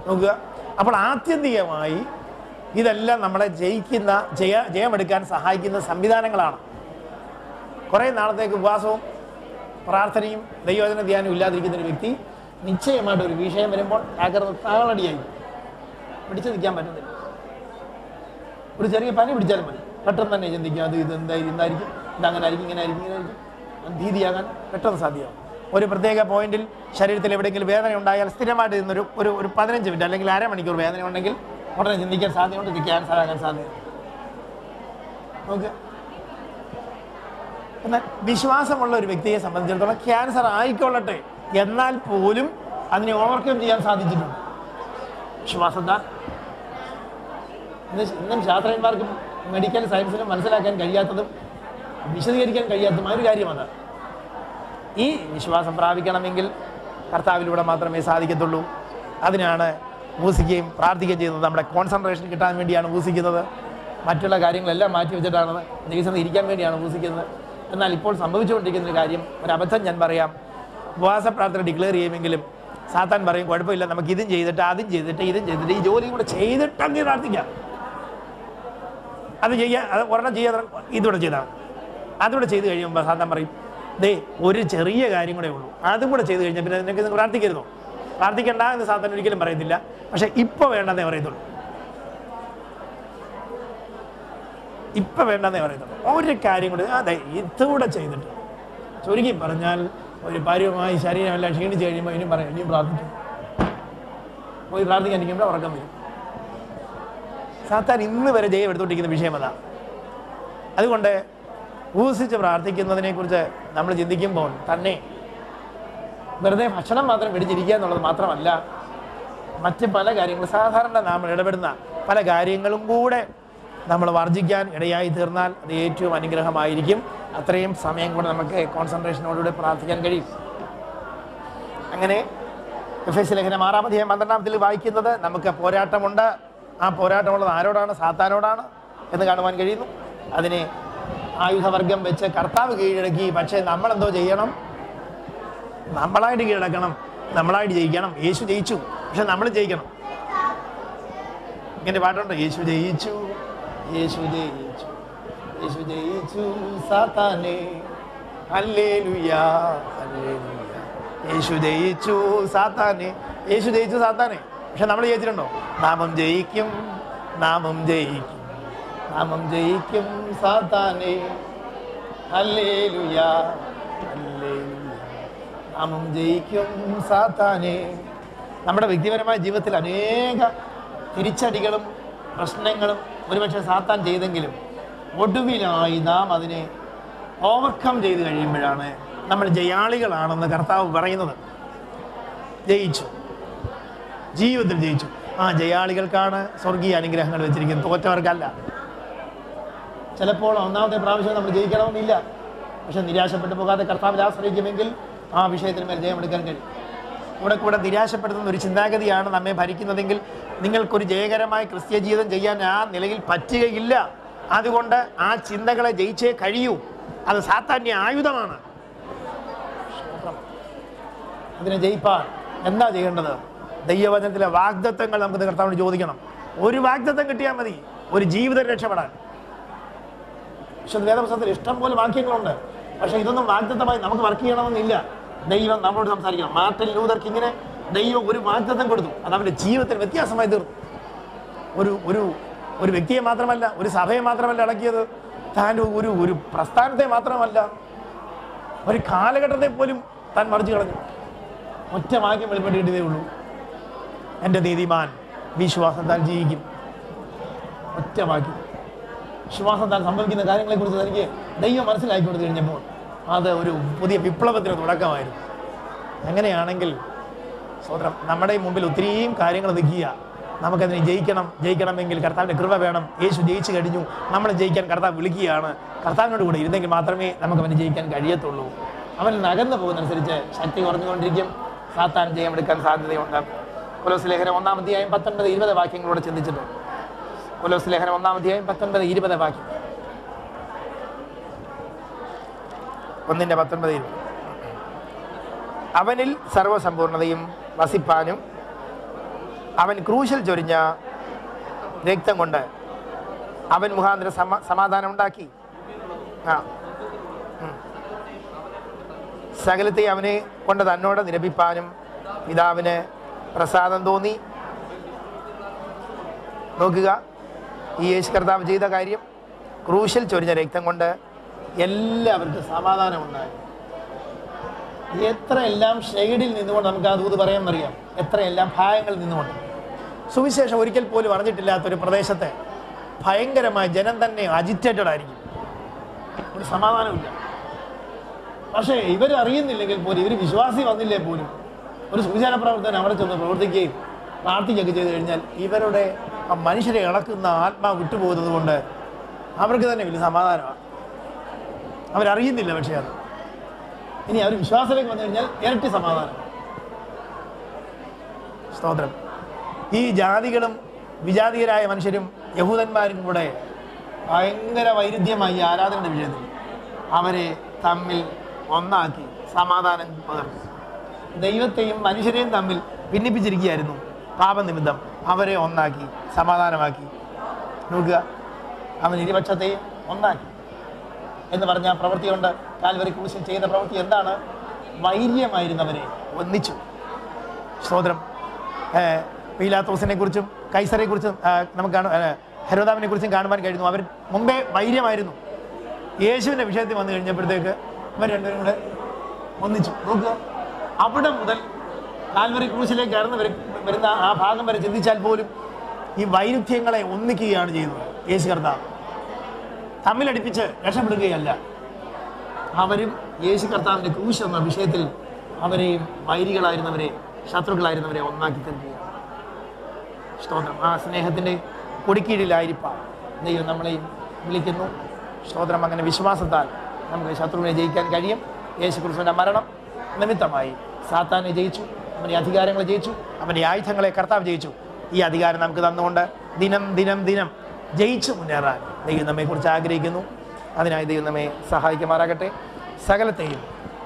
നോക്കുക, അപ്പോൾ ആത്യന്തികമായി ഇതെല്ലാം നമ്മളെ ജയമെടുക്കാൻ സഹായിക്കുന്ന സംവിധാനങ്ങളാണ്. കുറേ നാളത്തേക്ക് ഉപവാസവും പ്രാർത്ഥനയും ദൈവവചന ധ്യാനവും ഇല്ലാതിരിക്കുന്ന ഒരു വ്യക്തി നിശ്ചയമായിട്ട് ഒരു വിഷയം വരുമ്പോൾ താളടിയായി പിടിച്ചു നിൽക്കാൻ പറ്റുന്നില്ല. ഒരു ചെറിയ പനി പിടിച്ചാലും മതി, പെട്ടെന്ന് തന്നെ ചിന്തിക്കും അത് എന്തായിരിക്കും, ഇതങ്ങനെ ആയിരിക്കും, ഇങ്ങനെ ആയിരിക്കും, ഇങ്ങനെ ആയിരിക്കും. ഭീതിയാകാൻ പെട്ടെന്ന് സാധ്യമാകും. ഒരു പ്രത്യേക പോയിന്റിൽ ശരീരത്തിൽ എവിടെയെങ്കിലും വേദന ഉണ്ടായാൽ സ്ഥിരമായിട്ട് ഇന്നൊരു ഒരു 15 മിനിറ്റ് അല്ലെങ്കിൽ അരമണിക്കൂർ വേദന ഉണ്ടെങ്കിൽ ഉടനെ ചിന്തിക്കാൻ സാധ്യതയുണ്ട്, ഇത് ക്യാൻസർ ആകാൻ സാധ്യത. നോക്കുക, എന്നാൽ വിശ്വാസമുള്ള ഒരു വ്യക്തിയെ സംബന്ധിച്ചിടത്തോളം ക്യാൻസർ ആയിക്കൊള്ളട്ടെ എന്നാൽ പോലും അതിനെ ഓവർകം ചെയ്യാൻ സാധിച്ചിട്ടുണ്ട് വിശ്വാസത്താൽ. ഇന്നും ശാസ്ത്രജ്ഞന്മാർക്കും മെഡിക്കൽ സയൻസിനും മനസ്സിലാക്കാൻ കഴിയാത്തതും വിശദീകരിക്കാൻ കഴിയാത്തതുമായ ഒരു കാര്യമാണ്. ഈ വിശ്വാസം പ്രാപിക്കണമെങ്കിൽ കർത്താവിലൂടെ മാത്രമേ സാധിക്കത്തുള്ളൂ. അതിനാണ് ഉപസിക്കുകയും പ്രാർത്ഥിക്കുകയും ചെയ്യുന്നത്. നമ്മുടെ കോൺസെൻട്രേഷൻ കിട്ടാൻ വേണ്ടിയാണ് ഉപസിക്കുന്നത്. മറ്റുള്ള കാര്യങ്ങളെല്ലാം മാറ്റി വെച്ചിട്ടാണ് ദൈവത്തിൽ ഇരിക്കാൻ വേണ്ടിയാണ് ഉപസിക്കുന്നത്. എന്നാൽ ഇപ്പോൾ സംഭവിച്ചുകൊണ്ടിരിക്കുന്ന ഒരു കാര്യം, ഒരു അബദ്ധം ഞാൻ പറയാം. ഉപവാസ പ്രാർത്ഥന ഡിക്ലെയർ ചെയ്യുമെങ്കിലും സാത്താൻ പറയും കുഴപ്പമില്ല, നമുക്ക് ഇതും ചെയ്തിട്ട് അതും ചെയ്തിട്ട് ഈ ജോലിയും കൂടെ ചെയ്തിട്ട് അങ്ങ് പ്രാർത്ഥിക്കാം. അത് ഒരെണ്ണം ചെയ്യാതെ ഇതുകൂടെ ചെയ്താൽ അതുകൂടെ ചെയ്ത് കഴിയുമ്പോൾ സാത്താൻ പറയും ഒരു ചെറിയ കാര്യം കൂടെ ഉള്ളൂ, അതും കൂടെ ചെയ്ത് കഴിഞ്ഞാൽ പിന്നെ നിനക്ക് പ്രാർത്ഥിക്കരുതോ? പ്രാർത്ഥിക്കണ്ട എന്ന് സാത്താൻ ഒരിക്കലും പറയത്തില്ല. പക്ഷെ ഇപ്പോൾ വേണ്ടെന്നേ പറയത്തുള്ളൂ. ഒരു കാര്യം കൂടെ ഇതുകൂടെ ചെയ്തിട്ട്, ചുരുക്കി പറഞ്ഞാൽ ഒരു പരുവമായി ശരീരമെല്ലാം ക്ഷീണിച്ച് കഴിയുമ്പോൾ ഇനിയും പറയാം ഇനിയും പ്രാർത്ഥിക്കും. പോയി പ്രാർത്ഥിക്കാൻ ഇരിക്കുമ്പോൾ ഉറക്കം വരും. സാത്താൻ ഇന്ന് വരെ ജയം എടുത്തുകൊണ്ടിരിക്കുന്ന വിഷയം അതാണ്. അതുകൊണ്ട് ഉപസിച്ച് പ്രാർത്ഥിക്കുന്നതിനെക്കുറിച്ച് നമ്മൾ ചിന്തിക്കുമ്പോൾ തന്നെ വെറുതെ ഭക്ഷണം മാത്രം പിടിച്ചിരിക്കുക എന്നുള്ളത് മാത്രമല്ല, മറ്റ് പല കാര്യങ്ങളും സാധാരണ നാം ഇടപെടുന്ന പല കാര്യങ്ങളും കൂടെ നമ്മൾ വർജിക്കാൻ ഇടയായി തീർന്നാൽ അത് ഏറ്റവും അനുഗ്രഹമായിരിക്കും. അത്രയും സമയം കൂടെ നമുക്ക് കോൺസെൻട്രേഷനോടുകൂടി പ്രാർത്ഥിക്കാൻ കഴിയും. അങ്ങനെ എഫേസ്യ ലേഖനം 6-ാം അധ്യായം 12-ാം വായിക്കുന്നത് നമുക്ക് പോരാട്ടമുണ്ട്. ആ പോരാട്ടമുള്ളത് ആരോടാണ്? സാത്താനോടാണ് എന്ന് കാണുവാൻ കഴിയുന്നു. അതിനെ ആയുധവർഗം വെച്ച് കർത്താവ് കീഴടക്കി. പക്ഷേ നമ്മളെന്തോ ചെയ്യണം? നമ്മളായിട്ട് കീഴടക്കണം, നമ്മളായിട്ട് ജയിക്കണം. യേശു ജയിച്ചു, പക്ഷെ നമ്മൾ ജയിക്കണം. ഇങ്ങനെ പാട്ടുണ്ട്, യേശു ജയിച്ചു, യേശു ജയിച്ചു, യേശു ജയിച്ചു സാത്താനെ, ഹല്ലേലൂയ ഹല്ലേലൂയ. യേശു ജയിച്ചു സാത്താനെ, യേശു ജയിച്ചു സാത്താനെ. പക്ഷെ നമ്മൾ ജയിച്ചിട്ടുണ്ടോ? നാമം ജയിക്കും, നാമം ജയിക്കും, നാമം ജയിക്കും സാത്താനെ, ഹല്ലേലൂയ ഹല്ലേലൂയ. നാമം ജയിക്കും സാത്താനെ. നമ്മുടെ വ്യക്തിപരമായ ജീവിതത്തിൽ അനേക തിരിച്ചടികളും പ്രശ്നങ്ങളും ഒരുപക്ഷെ സാത്താൻ ചെയ്തെങ്കിലും ഒടുവിലായി നാം അതിനെ ഓവർകം ചെയ്ത് കഴിയുമ്പോഴാണ് നമ്മൾ ജയാളികളാണെന്ന് കർത്താവ് പറയുന്നത്. ജയിച്ചു, ജീവിതത്തിൽ ജയിച്ചു. ആ ജയാളികൾക്കാണ് സ്വർഗീയ അനുഗ്രഹങ്ങൾ വെച്ചിരിക്കുന്നത്, തോറ്റവർക്കല്ല. ചിലപ്പോൾ ഒന്നാമത്തെ പ്രാവശ്യം നമ്മൾ ജയിക്കണമെന്നില്ല, പക്ഷെ നിരാശപ്പെട്ടു പോകാതെ കർത്താവിൽ ആശ്രയിക്കുമെങ്കിൽ ആ വിഷയത്തിന് മേൽ ജയമെടുക്കാൻ കഴിയും. കൂടെ നിരാശപ്പെടുത്തുന്ന ഒരു ചിന്താഗതിയാണ് നമ്മെ ഭരിക്കുന്നതെങ്കിൽ നിങ്ങൾക്കൊരു ജയകരമായ ക്രിസ്ത്യ ജീവിതം ചെയ്യാൻ ആ നിലയിൽ പറ്റുകയില്ല. അതുകൊണ്ട് ആ ചിന്തകളെ ജയിച്ചേ കഴിയൂ. അത് സാത്താന്യ ആയുധമാണ്. അതിനെ ജയിപ്പാൻ എന്താ ചെയ്യേണ്ടത്? ദൈവവചനത്തിലെ വാഗ്ദത്തങ്ങൾ നമുക്ക് കർത്താവിനോട് ചോദിക്കണം. ഒരു വാഗ്ദത്തം കിട്ടിയാൽ മതി ഒരു ജീവിതം രക്ഷപ്പെടാൻ. പക്ഷെ വേദപുസ്തകത്തിൽ ഇഷ്ടം പോലെ വാക്യങ്ങളുണ്ട്. പക്ഷെ ഇതൊന്നും വാഗ്ദത്തമായി നമുക്ക് വർക്ക് ചെയ്യണമെന്നില്ല. ദൈവം നമ്മളോട് സംസാരിക്കണം. മാർട്ടിൻ ലൂതർ കിങ്ങിന് ദൈവം ഒരു വാഗ്ദത്തം കൊടുത്തു, അത് അവൻ്റെ ജീവിതത്തിൽ വ്യത്യാസമായി തീർന്നു. ഒരു വ്യക്തിയെ മാത്രമല്ല, ഒരു സഭയെ മാത്രമല്ല ഇളക്കിയത്, താൻ ഒരു പ്രസ്ഥാനത്തെ മാത്രമല്ല, ഒരു കാലഘട്ടത്തെ പോലും താൻ മറിച്ചു കളഞ്ഞു. ഒറ്റ വാക്യം വെളിപ്പെട്ടിട്ടേ ഉള്ളൂ, എൻ്റെ നീതിമാൻ വിശ്വാസത്താൽ ജീവിക്കും. ഒറ്റ വാക്യം. വിശ്വാസത്താൽ സംഭവിക്കുന്ന കാര്യങ്ങളെക്കുറിച്ച് തനിക്ക് ദൈവം മനസ്സിലാക്കി കൊടുത്തു കഴിഞ്ഞപ്പോൾ അത് ഒരു പുതിയ വിപ്ലവത്തിന് തുടക്കമായിരുന്നു. അങ്ങനെയാണെങ്കിൽ സഹോദരം, നമ്മുടെ മുമ്പിൽ ഒത്തിരിയും കാര്യങ്ങൾ നിൽക്കുക. നമുക്കതിനെ ജയിക്കണമെങ്കിൽ കർത്താവിൻ്റെ കൃപ വേണം. യേശു ജയിച്ചു കഴിഞ്ഞു, നമ്മൾ ജയിക്കാൻ കർത്താവ് വിളിക്കുകയാണ്. കർത്താവിനോട് കൂടെ ഇരുന്നെങ്കിൽ മാത്രമേ നമുക്ക് അവനെ ജയിക്കാൻ കഴിയത്തുള്ളൂ. അവൻ നകന്നു പോകുന്നതനുസരിച്ച് ശക്തി കുറഞ്ഞുകൊണ്ടിരിക്കും. സാത്താൻ ജയമെടുക്കാൻ സാധ്യതയുണ്ട്. കൊലോസ്യ ലേഖനം 1-ാം അധ്യായം 19-20 വാക്യങ്ങളോട് ചിന്തിച്ചിട്ട്, കൊലോസ്യ ലേഖനം 1-ാം അധ്യായം 19-20 വാക്യം. 1:19-20. അവനിൽ സർവസമ്പൂർണതയും വസിപ്പാനും അവൻ ക്രൂശിൽ ചൊരിഞ്ഞ രക്തം കൊണ്ട് അവൻ മുഖാന്തരം സമാധാനം ഉണ്ടാക്കി. സകലത്തെ അവനെ കൊണ്ട് തന്നോട് നിരപ്പിപ്പാനും പിതാവിന് പ്രസാദം തോന്നി. നോക്കുക, ഈ യേശു കർത്താവ് ചെയ്ത കാര്യം, ക്രൂശിൽ ചൊരിഞ്ഞ രക്തം കൊണ്ട് എല്ലാവർക്കും സമാധാനം ഉണ്ടായി. എത്രയെല്ലാം ഷെയ്ഡിൽ നിന്നുകൊണ്ട് നമുക്ക് ആ ദൂത് പറയാമെന്നറിയാം, എത്രയെല്ലാം ഭാഗങ്ങളിൽ നിന്നുകൊണ്ട്. സുവിശേഷം ഒരിക്കൽ പോലും അറിഞ്ഞിട്ടില്ലാത്തൊരു പ്രദേശത്തെ ഭയങ്കരമായ ജനം തന്നെ അജിറ്റേറ്റഡ് ആയിരിക്കും, ഒരു സമാധാനമില്ല. പക്ഷേ ഇവർ അറിയുന്നില്ലെങ്കിൽ പോലും, ഇവർ വിശ്വാസി വന്നില്ലേ പോലും, ഒരു സുവിശേഷ പ്രവർത്തനം അവിടെ ചെന്ന് പ്രവർത്തിക്കുകയും പ്രാർത്ഥിക്കുകയൊക്കെ ചെയ്ത് കഴിഞ്ഞാൽ ഇവരുടെ ആ മനുഷ്യരെ ഇളക്കുന്ന ആത്മാവ് വിട്ടുപോകുന്നത് കൊണ്ട് അവർക്ക് തന്നെ വലിയ സമാധാനമാണ്. അവരറിയുന്നില്ല, പക്ഷേ അത് ഇനി അവർ വിശ്വാസത്തിലേക്ക് വന്നു കഴിഞ്ഞാൽ ഇരട്ടി സമാധാനം. സ്തോത്രം. ഈ ജാതികളും വിജാതീയരായ മനുഷ്യരും യഹൂദന്മാരും കൂടെ ഭയങ്കര വൈരുദ്ധ്യമായി ആരാധനയുടെ വിഷയത്തിൽ അവരെ തമ്മിൽ ഒന്നാക്കി സമാധാനം പകർന്നു. ദൈവത്തെയും മനുഷ്യരെയും തമ്മിൽ ഭിന്നിപ്പിച്ചിരിക്കുകയായിരുന്നു പാപനിമിത്തം. അവരെ ഒന്നാക്കി സമാധാനമാക്കി. നോക്കുക, അവൻ ഇരുപക്ഷത്തെയും ഒന്നാക്കി എന്ന് പറഞ്ഞ പ്രവൃത്തിയുണ്ട്. കാൽവരി ക്രൂശിൽ ചെയ്ത പ്രവൃത്തി എന്താണ്? വൈര്യമായിരുന്നവരെ ഒന്നിച്ചു. സ്തോത്രം. പീലാത്തോസിനെ കുറിച്ചും കൈസറെ കുറിച്ചും നമുക്ക് ഹെരോദാവിനെ കുറിച്ചും കാണുവാൻ കഴിയുന്നു. അവർ മുമ്പേ വൈര്യമായിരുന്നു. യേശുവിൻ്റെ വിഷയത്തിൽ വന്നു കഴിഞ്ഞപ്പോഴത്തേക്ക് ഇവർ രണ്ടുപേരും കൂടെ ഒന്നിച്ചു. നോക്കുക, അവിടെ മുതൽ കാൽവരി ക്രൂശിലേക്ക് കയറുന്ന വരുന്ന ആ ഭാഗം വരെ ചിന്തിച്ചാൽ പോലും ഈ വൈരുദ്ധ്യങ്ങളെ ഒന്നിക്കുകയാണ് ചെയ്യുന്നത്. യേശു കർത്താവ് തമ്മിലടിപ്പിച്ച് രക്ഷപ്പെടുകയല്ല, അവരും യേശു കർത്താവിൻ്റെ ക്രൂശ് എന്ന വിഷയത്തിൽ അവരെയും വൈരികളായിരുന്നവരെ, ശത്രുക്കളായിരുന്നവരെ ഒന്നാക്കി തീർക്കുകയാണ്. സ്തോത്രം. ആ സ്നേഹത്തിൻ്റെ കൊടിക്കീഴിലായിരിക്കാം ദൈവം നമ്മളെയും വിളിക്കുന്നു. സ്തോത്രം. അങ്ങനെ വിശ്വാസത്താൽ നമുക്ക് ശത്രുവിനെ ജയിക്കാൻ കഴിയും. യേശു ക്രിസ്തുവിൻ്റെ മരണം നിമിത്തമായി സാത്താനെ ജയിച്ചു, അവൻ്റെ അധികാരങ്ങളെ ജയിച്ചു, അവൻ്റെ ആയുധങ്ങളെ കർത്താവ് ജയിച്ചു. ഈ അധികാരം നമുക്ക് തന്നുകൊണ്ട് ദിനം ദിനം ദിനം ജയിച്ചു മുന്നേറാൻ ദൈവം നമ്മെക്കുറിച്ച് ആഗ്രഹിക്കുന്നു. അതിനായി ദൈവം നമ്മെ സഹായിക്കുമാറാകട്ടെ. സകലത്തെയും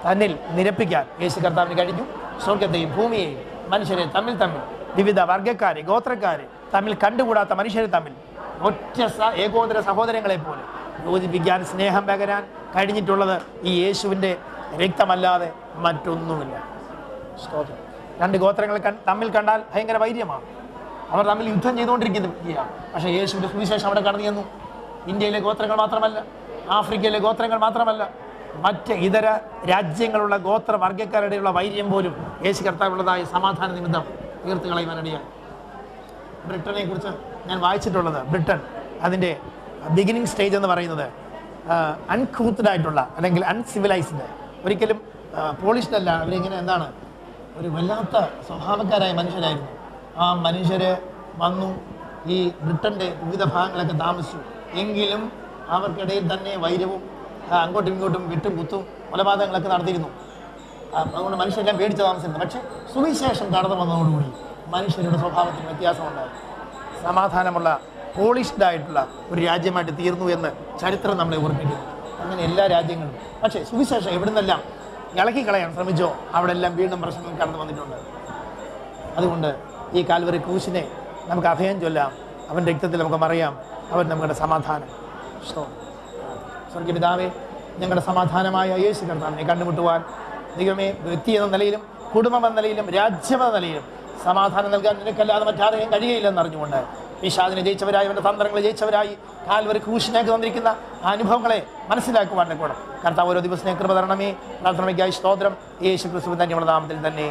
തന്നിൽ നിരപ്പിക്കാൻ യേശു കർത്താവിന് കഴിഞ്ഞു. സ്വർഗത്തെയും ഭൂമിയെയും മനുഷ്യരെ തമ്മിൽ വിവിധ വർഗ്ഗക്കാരെ, ഗോത്രക്കാരെ, തമ്മിൽ കണ്ടുകൂടാത്ത മനുഷ്യരെ തമ്മിൽ ഒറ്റ ഏകോദര സഹോദരങ്ങളെ പോലെ യോജിപ്പിക്കാൻ, സ്നേഹം പകരാൻ കഴിഞ്ഞിട്ടുള്ളത് ഈ യേശുവിൻ്റെ രക്തമല്ലാതെ മറ്റൊന്നുമില്ല. സ്തോത്രം. രണ്ട് ഗോത്രങ്ങൾ തമ്മിൽ കണ്ടാൽ ഭയങ്കര വൈര്യമാണ്. അവർ തമ്മിൽ യുദ്ധം ചെയ്തുകൊണ്ടിരിക്കുകയാണ്. പക്ഷേ യേശുവിൻ്റെ സുവിശേഷം അവിടെ കടന്നു ചെന്നു. ഇന്ത്യയിലെ ഗോത്രങ്ങൾ മാത്രമല്ല, ആഫ്രിക്കയിലെ ഗോത്രങ്ങൾ മാത്രമല്ല, മറ്റ് ഇതര രാജ്യങ്ങളുള്ള ഗോത്ര വർഗ്ഗക്കാരുടെയുള്ള വൈര്യം പോലും യേശു കർത്താവുള്ളതായ സമാധാന നിമിത്തം തീർത്ത് കളയുവാനിടയായി. ബ്രിട്ടനെ കുറിച്ച് ഞാൻ വായിച്ചിട്ടുള്ളത്, ബ്രിട്ടൻ അതിൻ്റെ ബിഗിനിങ് സ്റ്റേജ് എന്ന് പറയുന്നത് അൺകൂത്തഡായിട്ടുള്ള അല്ലെങ്കിൽ അൺസിവിലൈസ്ഡ്, ഒരിക്കലും പോളിഷ്ഡ് അല്ല. അവരിങ്ങനെ എന്താണ്, ഒരു വല്ലാത്ത സ്വഭാവക്കാരായ മനുഷ്യരായിരുന്നു. ആ മനുഷ്യർ വന്നു ഈ ബ്രിട്ടൻ്റെ വിവിധ ഭാഗങ്ങളൊക്കെ താമസിച്ചു. എങ്കിലും അവർക്കിടയിൽ തന്നെ വൈരവും അങ്ങോട്ടും ഇങ്ങോട്ടും വിട്ടും കുത്തും കൊലപാതകങ്ങളൊക്കെ നടത്തിയിരുന്നു. അതുകൊണ്ട് മനുഷ്യരെല്ലാം പേടിച്ച് താമസിക്കുന്നു. പക്ഷേ സുവിശേഷം കടന്നു വന്നതോടുകൂടി മനുഷ്യരുടെ സ്വഭാവത്തിന് വ്യത്യാസമുണ്ടായി. സമാധാനമുള്ള പോളിഷ്ഡായിട്ടുള്ള ഒരു രാജ്യമായിട്ട് തീർന്നു എന്ന് ചരിത്രം നമ്മളെ ഓർമ്മിപ്പിക്കുന്നു. അങ്ങനെ എല്ലാ രാജ്യങ്ങളും. പക്ഷേ സുവിശേഷം എവിടുന്നെല്ലാം ഇളക്കി കളയാൻ ശ്രമിച്ചോ അവിടെ എല്ലാം വീണ്ടും പ്രശ്നങ്ങൾ കടന്നു വന്നിട്ടുണ്ട്. അതുകൊണ്ട് ഈ കാൽവരി ക്രൂശിനെ നമുക്ക് അഭയം ചൊല്ലാം. അവൻ്റെ രക്തത്തിൽ നമുക്ക് മറിയാം. അവൻ നമ്മുടെ സമാധാനം. സ്വർഗ്ഗപിതാവേ, ഞങ്ങളുടെ സമാധാനമായ യേശു കർത്താവിനെ കണ്ടുമുട്ടുവാൻ ദൈവമേ, വ്യക്തി എന്ന നിലയിലും കുടുംബം എന്ന നിലയിലും രാജ്യമെന്ന നിലയിലും സമാധാനം നൽകാൻ നിനക്കല്ലാതെ മറ്റാരെയും കഴിയുകയില്ലെന്ന് അറിഞ്ഞുകൊണ്ട് പിശാചിനെ ജയിച്ചവരായി, അവൻ്റെ തന്ത്രങ്ങളെ ജയിച്ചവരായി കാൽവരി ക്രൂശിനേക്ക് തന്നിരിക്കുന്ന അനുഭവങ്ങളെ മനസ്സിലാക്കുവാൻ കൂടെ കർത്താവ് ഓരോ ദിവസവും കൃപ തരണമേ. പ്രാർത്ഥനയ്ക്കായി സ്തോത്രം. യേശു ക്രിസ്തുവിൻ തന്നെയുള്ള നാമത്തിൽ തന്നെ.